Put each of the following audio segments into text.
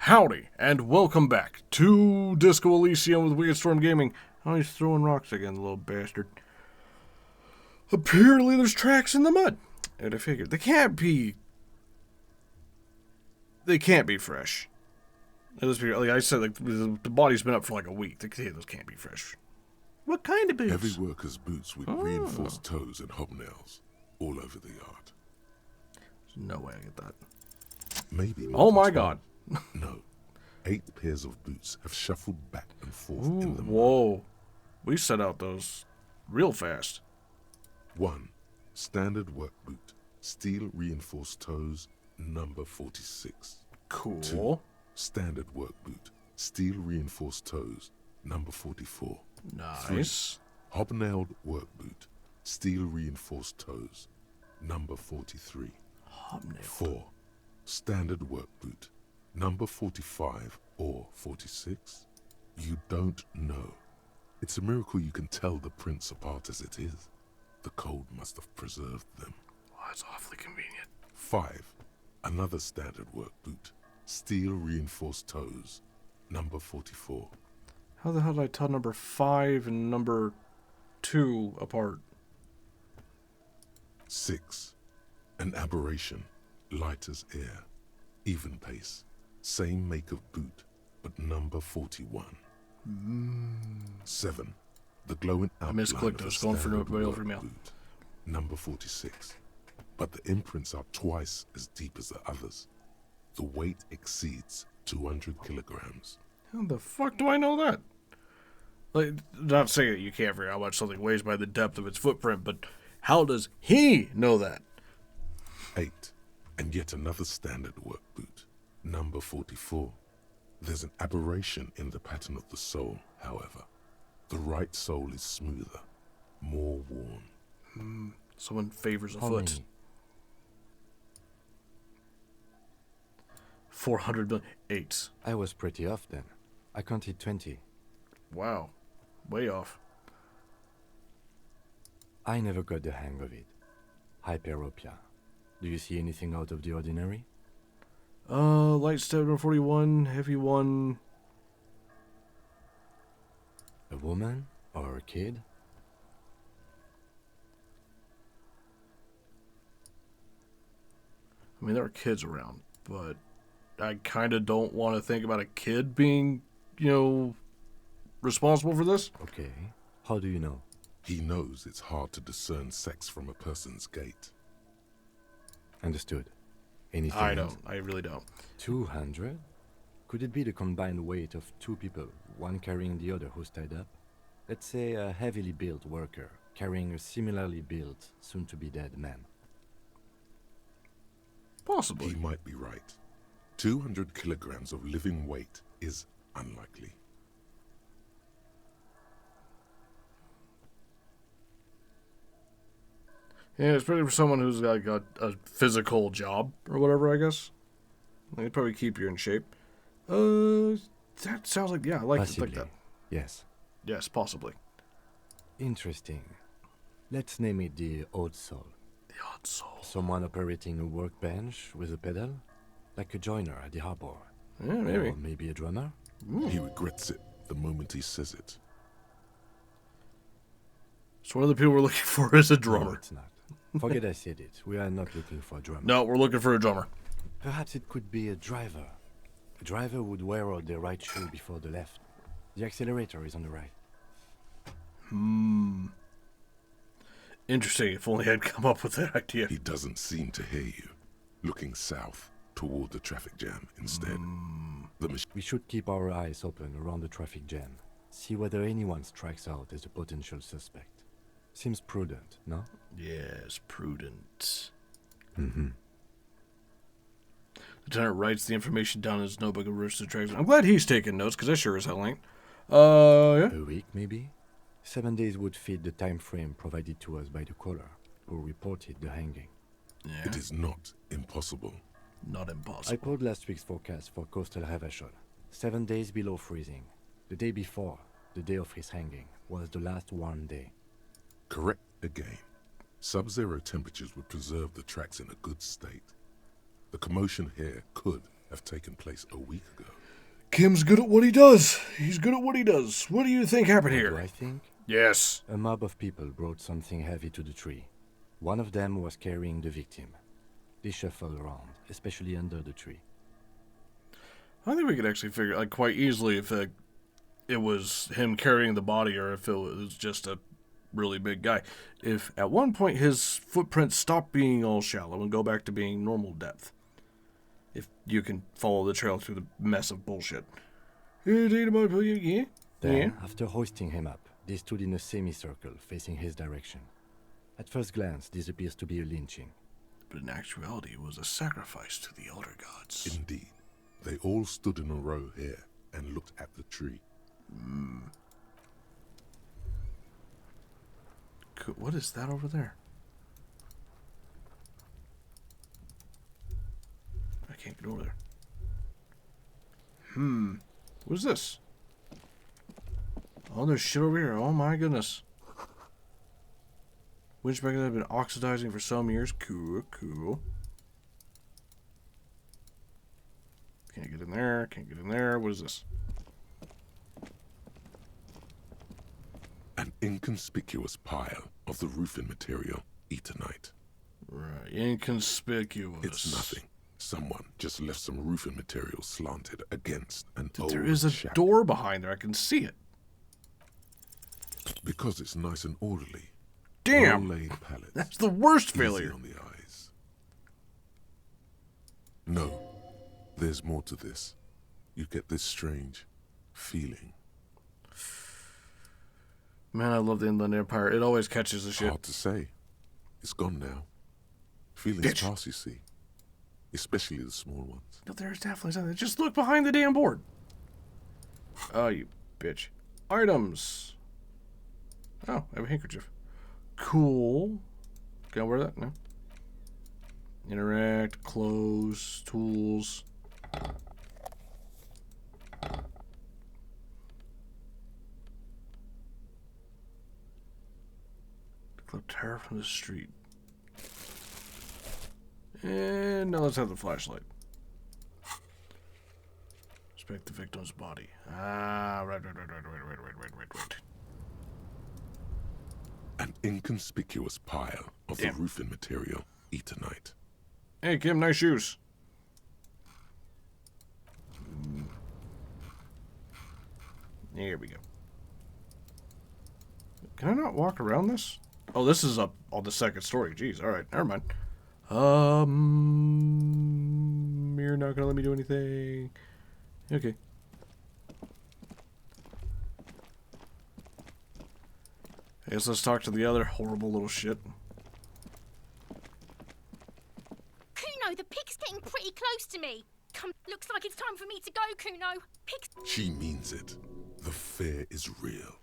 Howdy, and welcome back to Disco Elysium with Wickedstorm Gaming. Oh, he's throwing rocks again, the little bastard. Apparently there's tracks in the mud. And I figured, they can't be fresh. Like I said, the body's been up for like a week. Those can't be fresh. What kind of boots? Heavy workers' boots with reinforced toes and hobnails all over the yard. There's no way I get that. Maybe. Oh my god. No. 8 pairs of boots have shuffled back and forth in the mud. Whoa. We set out those real fast. 1. Standard work boot. Steel reinforced toes, number 46. Cool. 2. Standard work boot. Steel reinforced toes, number 44. Nice. 3. Hobnailed work boot. Steel reinforced toes, number 43. Hobnailed. 4. Standard work boot. Number 45 or 46? You don't know. It's a miracle you can tell the prints apart as it is. The cold must have preserved them. Oh, that's awfully convenient. 5. Another standard work boot. Steel reinforced toes. Number 44. How the hell did I tell number 5 and number 2 apart? 6. An aberration. Light as air. Even pace. Same make of boot, but number 41. 7. The glowing outline misclicked. of I was a going for standard male work for male. boot, number 46. But the imprints are twice as deep as the others. The weight exceeds 200 kilograms. How the fuck do I know that? Like, not saying that you can't figure out how much something weighs by the depth of its footprint, but how does he know that? 8. And yet another standard work boot, number 44. There's an aberration in the pattern of the sole, however. The right sole is smoother, more worn. Someone favors a How foot. many? 400 million. 8. I was pretty off then. I counted 20. Wow. Way off. I never got the hang of it. Hyperopia. Do you see anything out of the ordinary? Light step number 41, heavy 1. A woman? Or a kid? I mean, there are kids around, but I kind of don't want to think about a kid being, responsible for this. Okay. How do you know? He knows it's hard to discern sex from a person's gait. Understood. Anything I else? don't. I really don't. 200? Could it be the combined weight of 2 people, one carrying the other who's tied up? Let's say a heavily built worker carrying a similarly built, soon-to-be-dead man. Possibly. He might be right. 200 kilograms of living weight is unlikely. Yeah, especially for someone who's got a physical job or whatever, I guess. They'd probably keep you in shape. That sounds like, yeah, I like to think Possibly. that. Yes. Yes, possibly. Interesting. Let's name it the odd soul. The odd soul. Someone operating a workbench with a pedal? Like a joiner at the harbor. Yeah, maybe. Or maybe a drummer? He regrets it the moment he says it. So one of the people we're looking for is a No, drummer. it's not. Forget I said it. We are not looking for a drummer. No, we're looking for a drummer. Perhaps it could be a driver. A driver would wear out the right shoe before the left. The accelerator is on the right. Interesting. If only I'd come up with that idea. He doesn't seem to hear you, looking south toward the traffic jam instead. The machine We should keep our eyes open around the traffic jam. See whether anyone strikes out as a potential suspect. Seems prudent, no? Yes, prudent. Mm-hmm. Lieutenant writes the information down in his notebook and routes to tracks. I'm glad he's taking notes, because I sure as hell ain't. Yeah. A week, maybe? 7 days would fit the time frame provided to us by the caller, who reported the hanging. Yeah, It is not impossible. not I impossible. pulled last week's forecast for coastal Havashol. 7 days below freezing. The day before, the day of his hanging, was the last warm day. Correct again. Sub-zero temperatures would preserve the tracks in a good state. The commotion here could have taken place a week ago. Kim's good at what he does. He's good at what he does. What do you think happened What here? do I think? Yes. A mob of people brought something heavy to the tree. One of them was carrying the victim. They shuffled around, especially under the tree. I think we could actually figure like quite easily if it was him carrying the body or if it was just a really big guy. If at one point his footprints stop being all shallow and go back to being normal depth. If you can follow the trail through the mess of bullshit. Yeah? Then, after hoisting him up, they stood in a semicircle facing his direction. At first glance, this appears to be a lynching. But in actuality, it was a sacrifice to the elder gods. Indeed. They all stood in a row here and looked at the tree. What is that over there? I can't get over there. What is this? Oh, there's shit over here. Oh my goodness. Winch mechanism have been oxidizing for some years. Cool, cool. Can't get in there. Can't get in there. What is this? An inconspicuous pile of the roofing material, Eternite. Right. Inconspicuous. It's nothing. Someone just left some roofing material slanted against an Dude, old there is a shack. door behind there. I can see it. Because it's nice and orderly. Damn. Well-laid pallets. That's the worst Easy failure. on the eyes. No, there's more to this. You get this strange feeling. Man, I love the Inland Empire. It always catches the shit. Hard to say. It's gone now. Feelings Bitch. pass, you see. Especially the small ones. No, there's definitely something. Just look behind the damn board. Oh, you bitch. Items. Oh, I have a handkerchief. Cool. Can I wear that? No. Interact, close, tools. Clip terror from the street. And now let's have the flashlight. Inspect the victim's body. Ah, right. An inconspicuous pile of Damn. the roofing material, Eternite. Hey, Kim, nice shoes. There we go. Can I not walk around this? Oh, this is up on the second story. Jeez, alright, never mind. You're not gonna let me do anything. Okay. I guess let's talk to the other horrible little shit. Kuno, the pig's getting pretty close to me. Looks like it's time for me to go, Kuno. Pig's She means it. The fear is real.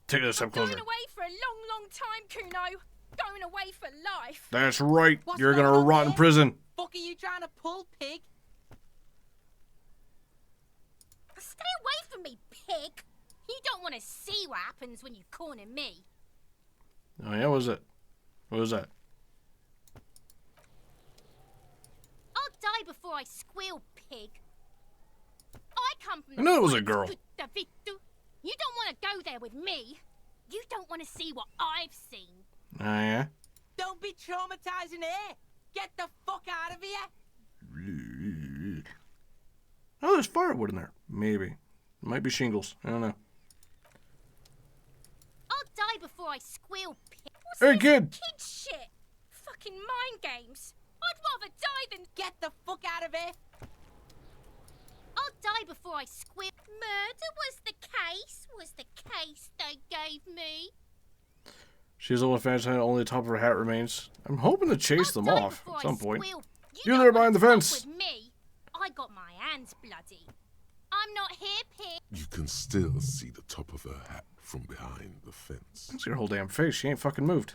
Take this up closer. going away for a long, long time, Kuno. Going away for life. That's right. What's You're gonna going on rot in there? prison. Fuck are you trying to pull, pig? Stay away from me, pig. You don't want to see what happens when you corner me. Oh yeah, what was it? What was that? I'll die before I squeal, pig. I come from I knew it was a girl. You don't want to go there with me. You don't want to see what I've seen. Oh yeah? Don't be traumatizing here. Get the fuck out of here. Oh, there's firewood in there. Maybe. Might be shingles. I don't know. I'll die before I squeal, pig. What's Hey, this kid! kid shit? Fucking mind games. I'd rather die than Get the fuck out of here. I'll die before I squeal. Murder was the case they gave me. She's the one fantasizing only the top of her hat remains. I'm hoping to chase I'll them die off before at I some point. squeal. You don't there wanna behind the fuck fence. With me. I got my hands bloody. I'm not here, pig. You can still see the top of her hat from behind the fence. Look at her whole damn face. She ain't fucking moved.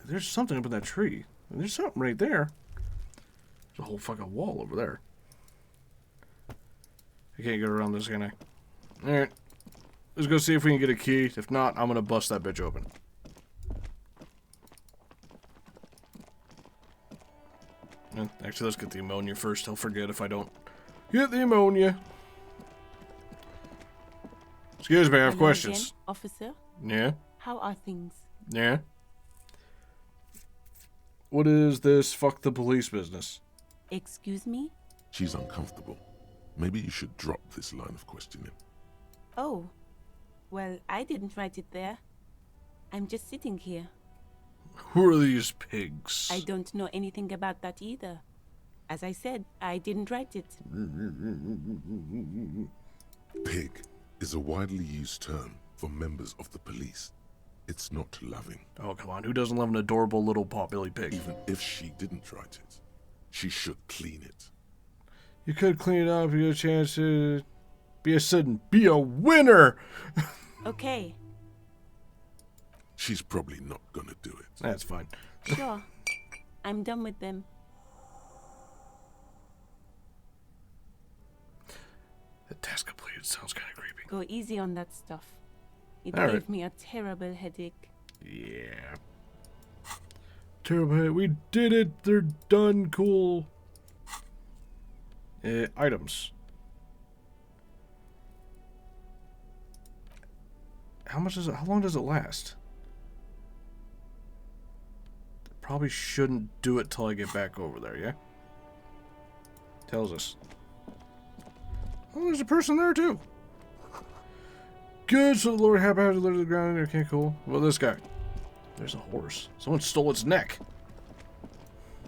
There's something up in that tree. There's something right there. There's a whole fucking wall over there. I can't get around this, can I? Alright. Let's go see if we can get a key. If not, I'm gonna bust that bitch open. Actually, let's get the ammonia first. I'll forget if I don't get the ammonia. Excuse me, I have Hello questions. again, officer. Yeah? How are things? Yeah? What is this fuck the police business? Excuse me? She's uncomfortable. Maybe you should drop this line of questioning. Oh. Well, I didn't write it there. I'm just sitting here. Who are these pigs? I don't know anything about that either. As I said, I didn't write it. Pig is a widely used term for members of the police. It's not loving. Oh, come on. Who doesn't love an adorable little potbelly pig? Even if she didn't write it, she should clean it. You could clean it up. You get a chance to be a citizen. Be a winner! Okay, She's probably not gonna do it. That's fine. sure. I'm done with them. The task completed sounds kind of creepy. Go easy on that stuff. It All gave right. me a terrible headache. Yeah. Terrible. We did it. They're done. Cool. Items. How much is it? How long does it last? Probably shouldn't do it till I get back over there, yeah? Tells us. Oh, there's a person there too. Good, so the Lord haphazardly delivered to the ground. Okay, cool. Well, this guy. There's a horse. Someone stole its neck.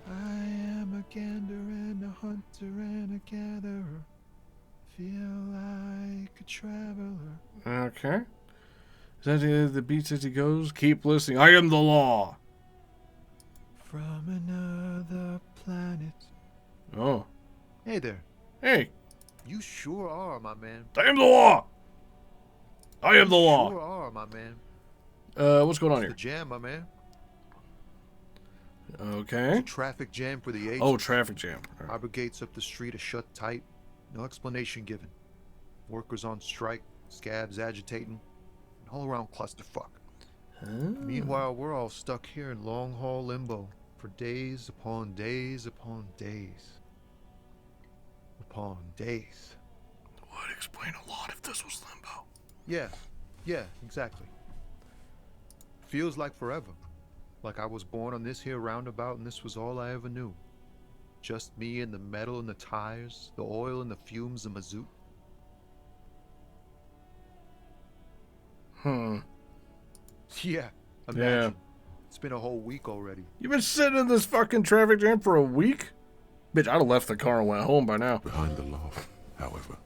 I am a gander and a hunter and a gatherer. Feel like a traveler. Okay. Is that the beats as he goes? Keep listening. I am the law. From another planet. Oh. Hey there. Hey, You sure are, my man. I am the law. I am the You law. sure are, my man. What's going on The here? jam, my man. Okay. Traffic jam for the age. Oh, traffic jam. All right. Harbor gates up the street are shut tight. No explanation given. Workers on strike. Scabs agitating. An all-around clusterfuck. Meanwhile, we're all stuck here in long-haul limbo for days upon days upon days. Upon days. Would explain a lot if this was limbo. Yeah, exactly. Feels like forever. Like I was born on this here roundabout and this was all I ever knew. Just me and the metal and the tires, the oil and the fumes of mazout. Yeah, imagine. It's been a whole week already. You've been sitting in this fucking traffic jam for a week? Bitch, I'd have left the car and went home by now. Behind the laugh, however,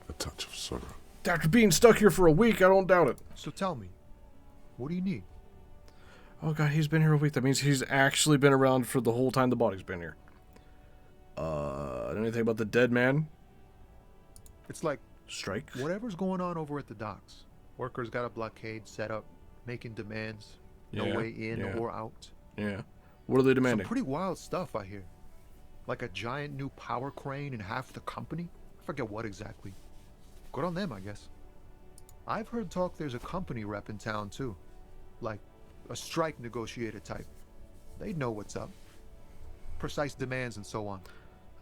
a touch of sorrow. After being stuck here for a week, I don't doubt it. So tell me, what do you need? Oh god, he's been here a week. That means he's actually been around for the whole time the body's been here. Anything about the dead man? It's like Strike? whatever's going on over at the docks. Workers got a blockade set up, making demands. No Yeah, way in yeah. or out. Yeah. What are they Some demanding? pretty wild stuff, I hear. Like a giant new power crane in half the company? I forget what exactly. Good on them, I guess. I've heard talk there's a company rep in town, too. Like a strike negotiator type. They'd know what's up. Precise demands and so on.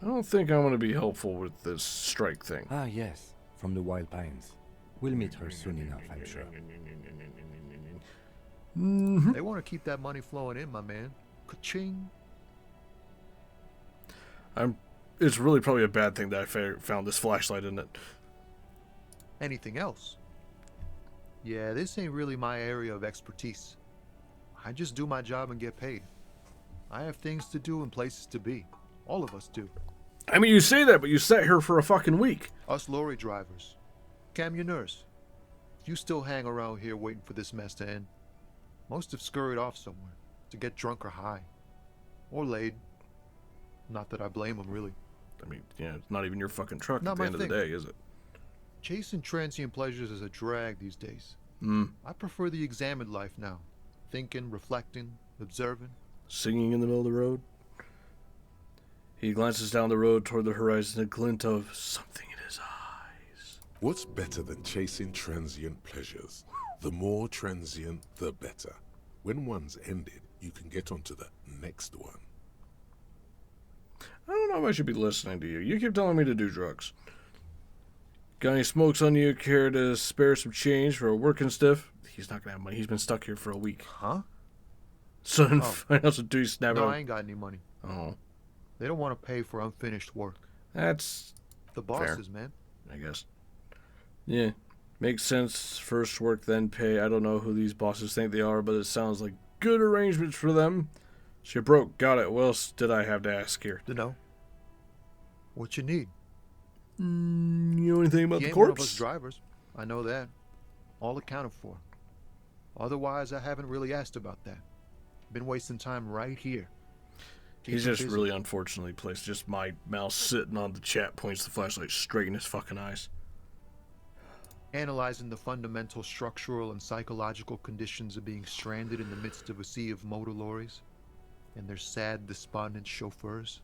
I don't think I'm going to be helpful with this strike thing. Ah, yes, from the Wild Pines. We'll meet her soon enough, I'm sure. They want to keep that money flowing in, my man. Ka-ching. It's really probably a bad thing that I found this flashlight in it. Anything else? Yeah, this ain't really my area of expertise. I just do my job and get paid. I have things to do and places to be. All of us do. I mean, you say that, but you sat here for a fucking week. Us lorry drivers. Camionneurs. You still hang around here waiting for this mess to end. Most have scurried off somewhere to get drunk or high. Or laid. Not that I blame them, really. I mean, yeah, it's not even your fucking truck Not at the my end of the thing. day, is it? Chasing transient pleasures is a drag these days. Hmm. I prefer the examined life now. Thinking, reflecting, observing. Singing in the middle of the road. He glances down the road toward the horizon, a glint of something in his eyes. What's better than chasing transient pleasures? The more transient, the better. When one's ended, you can get onto the next one. I don't know if I should be listening to you. You keep telling me to do drugs. Got any smokes on you? Care to spare some change for a working stiff? He's not gonna have money. He's been stuck here for a week. Huh? Son, Oh. find out some dude snap No, out. I ain't got any money. Oh, They don't want to pay for unfinished work. that's The bosses, man. I guess. Yeah, makes sense. First work, then pay. I don't know who these bosses think they are, but it sounds like good arrangements for them. So you're broke. Got it. What else did I have to ask here? Dunno. What you need? You know anything about You the ain't one of us corpse? drivers. I know that. All accounted for. Otherwise, I haven't really asked about that. Been wasting time right here. He's Keep 'em just busy. really unfortunately placed. Just my mouse sitting on the chat points the flashlight straight in his fucking eyes. Analyzing the fundamental structural and psychological conditions of being stranded in the midst of a sea of motor lorries and their sad, despondent chauffeurs.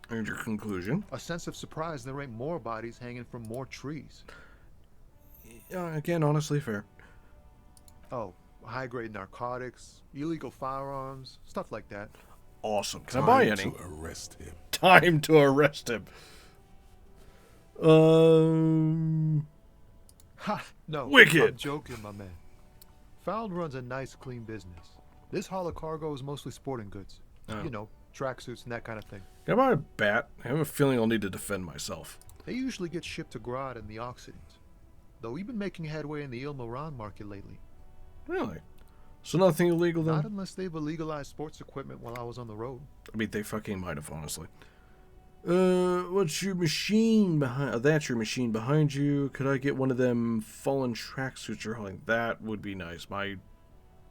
And your conclusion? A sense of surprise there ain't more bodies hanging from more trees. Again, honestly fair. Oh, high-grade narcotics, illegal firearms, stuff like that. Awesome. Can I buy Time any? to arrest him. Time to arrest him. Ha! No, Wicked. I'm joking, my man. Found runs a nice, clean business. This haul of cargo is mostly sporting goods. Oh. You know, tracksuits and that kind of thing. Can I buy a bat? I have a feeling I'll need to defend myself. They usually get shipped to Grad and the Occident. Though we've been making headway in the Il Moran market lately. Really? So nothing illegal then? Not unless they've illegalized sports equipment while I was on the road. I mean, they fucking might have, honestly. What's your machine behind? That's your machine behind you. Could I get one of them fallen tracksuits you're hauling? That would be nice. My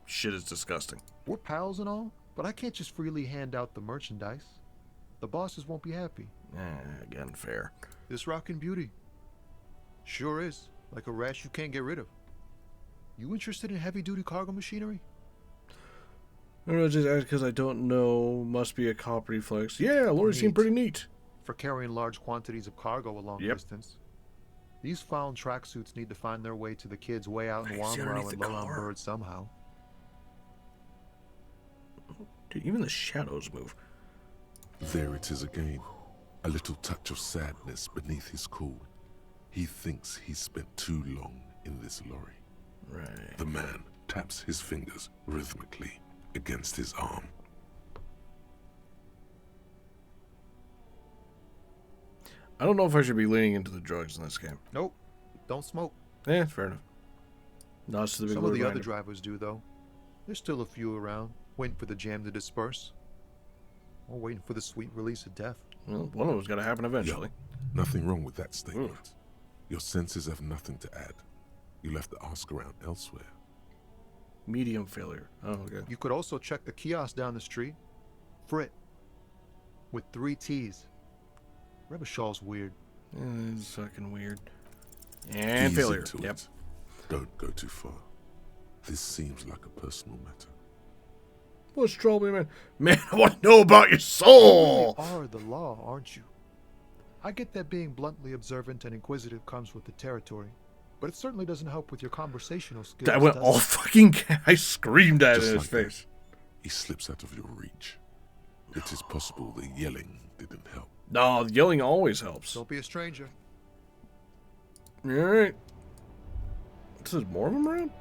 shit is disgusting. We're pals and all, but I can't just freely hand out the merchandise. The bosses won't be happy. Again, fair. This rockin' beauty. Sure is. Like a rash you can't get rid of. You interested in heavy-duty cargo machinery? I don't know, just because I don't know. Must be a cop reflex. Yeah, lorries seem Neat. pretty neat. For carrying large quantities of cargo a long Yep. distance. These found tracksuits need to find their way to the kids way out in I can see Wamrow underneath and the Lowland car. Bird somehow. Dude, even the shadows move. There it is again. A little touch of sadness beneath his cool. He thinks he's spent too long in this lorry. Right. The man taps his fingers rhythmically against his arm. I don't know if I should be leaning into the drugs in this game. Nope. Don't smoke. Yeah, fair enough. Nods to the big Some lord of the behind other him. drivers do, though. There's still a few around, waiting for the jam to disperse. Or waiting for the sweet release of death. Well, one of them's got to happen eventually. Nothing wrong with that statement. Your senses have nothing to add. You'll have to ask around elsewhere. Medium failure. Oh, okay. You could also check the kiosk down the street. Frit. With 3 T's. Rebishaw's weird. It's fucking weird. And Ease failure. into Yep. it. Don't go too far. This seems like a personal matter. What's trouble, man? Man, I want to know about your You soul. really are the law, aren't you? I get that being bluntly observant and inquisitive comes with the territory, but it certainly doesn't help with your conversational skills. I went does all it? fucking. I screamed at it Just in his like that. face. He slips out of your reach. It is possible the yelling didn't help. No, yelling always helps. Don't be a stranger. All right. Is there more of them around?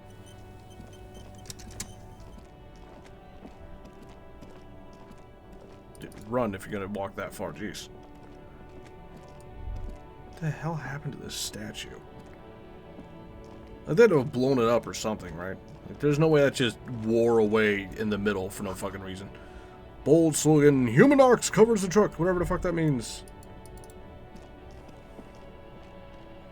Dude, run if you're gonna walk that far. Jeez. What the hell happened to this statue? I thought to have blown it up or something, right? Like, there's no way that just wore away in the middle for no fucking reason. Bold slogan: Human Arcs covers the truck. Whatever the fuck that means.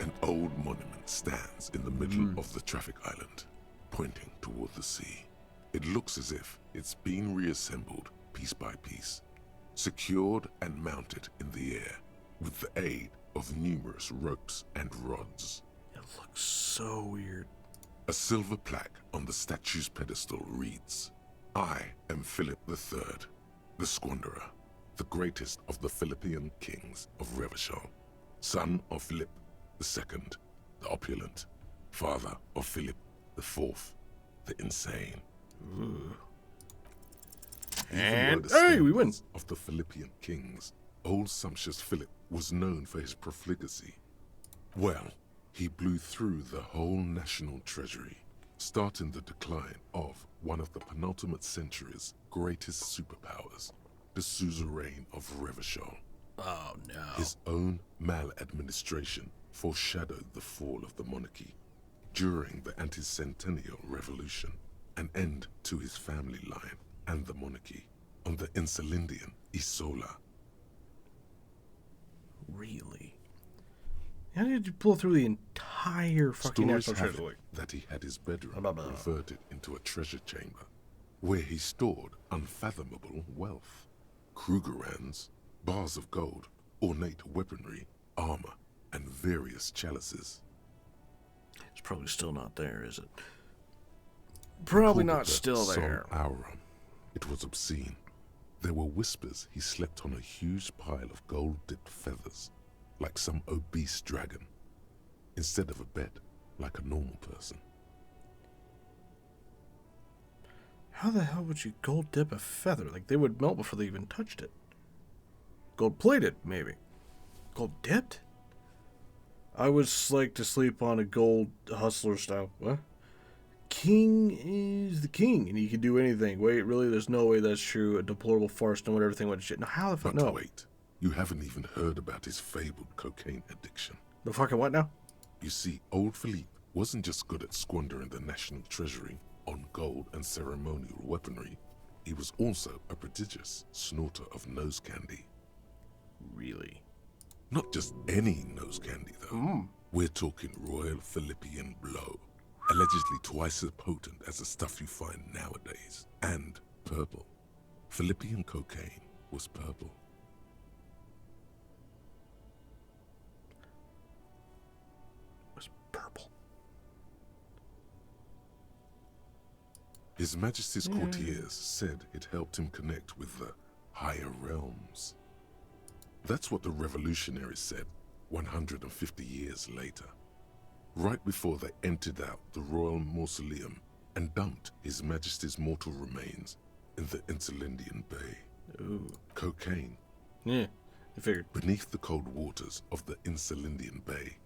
An old monument stands in the middle of the traffic island, pointing toward the sea. It looks as if it's been reassembled piece by piece, secured and mounted in the air with the aid of numerous ropes and rods. It looks so weird. A silver plaque on the statue's pedestal reads, "I am Philip III, the Squanderer, the greatest of the Philippian kings of Revachol, son of Philip II, the opulent, father of Philip IV, the insane. And, Even though the hey, we win. standards of the Philippian kings, old sumptuous Philip was known for his profligacy. Well, he blew through the whole national treasury, starting the decline of one of the penultimate century's greatest superpowers, the suzerain of Revachol. Oh, no. His own maladministration foreshadowed the fall of the monarchy. During the anti-centennial revolution, an end to his family line and the monarchy on the Insulindian Isola. Really? How did you pull through the entire fucking Stories national have treasure? it that he had his bedroom Blah, blah, blah. converted into a treasure chamber, where he stored unfathomable wealth. Krugerrands, bars of gold, ornate weaponry, armor, and various chalices. It's probably still not there, is it? Probably Called not the still Sol there. Auron. It was obscene. There were whispers he slept on a huge pile of gold-dipped feathers, like some obese dragon, instead of a bed, like a normal person. How the hell would you gold dip a feather? Like, they would melt before they even touched it. Gold plated, maybe. Gold dipped? I would like to sleep on a gold hustler style. What? King is the king, and he can do anything. Wait, really? There's no way that's true. A deplorable farce, knowing everything went shit. Now, how the fuck? But No. wait, you haven't even heard about his fabled cocaine addiction. The fucking what now? You see, old Philippe wasn't just good at squandering the national treasury on gold and ceremonial weaponry. He was also a prodigious snorter of nose candy. Really? Not just any nose candy, though. We're talking Royal Philippian Blow, allegedly twice as potent as the stuff you find nowadays, and purple. Philippian cocaine was purple. Was purple. His Majesty's courtiers said it helped him connect with the higher realms. That's what the revolutionaries said 150 years later, right before they emptied out the royal mausoleum and dumped His Majesty's mortal remains in the Insulindian Bay. Ooh. Cocaine, Yeah, I figured. beneath the cold waters of the Insulindian Bay,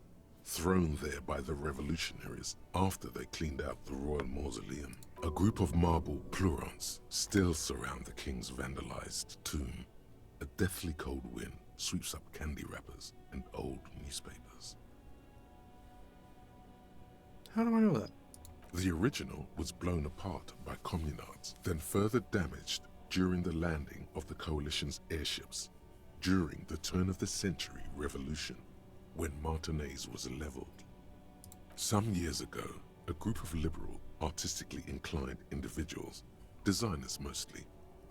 thrown there by the revolutionaries after they cleaned out the royal mausoleum. A group of marble pleurons still surround the king's vandalized tomb. A deathly cold wind sweeps up candy wrappers and old newspapers. How do I know that? The original was blown apart by communards, then further damaged during the landing of the coalition's airships during the turn-of-the-century revolution, when Martinez was leveled. Some years ago, a group of liberal, artistically inclined individuals, designers mostly,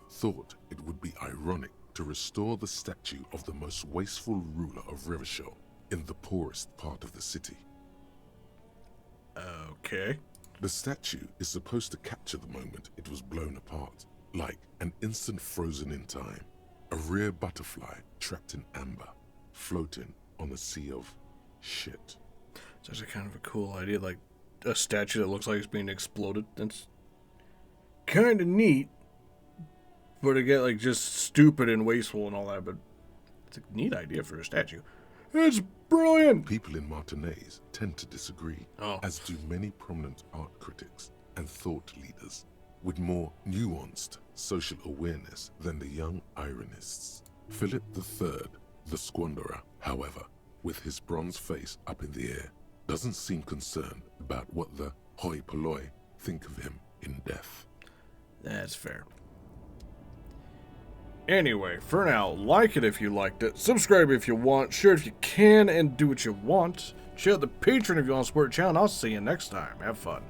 thought it would be ironic to restore the statue of the most wasteful ruler of Revachol in the poorest part of the city. Okay. The statue is supposed to capture the moment it was blown apart, like an instant frozen in time, a rare butterfly trapped in amber, floating on a sea of shit. It's actually kind of a cool idea, like a statue that looks like it's being exploded. That's kind of neat, but to get like just stupid and wasteful and all that. But it's a neat idea for a statue. It's brilliant. People in Martinez tend to disagree, as do many prominent art critics and thought leaders with more nuanced social awareness than the young ironists. Philip III, the squanderer, however, with his bronze face up in the air, doesn't seem concerned about what the hoi polloi think of him in death. That's fair. Anyway, for now, like it if you liked it, subscribe if you want, share if you can, and do what you want. Check out the Patreon if you want to support the channel. I'll see you next time. Have fun.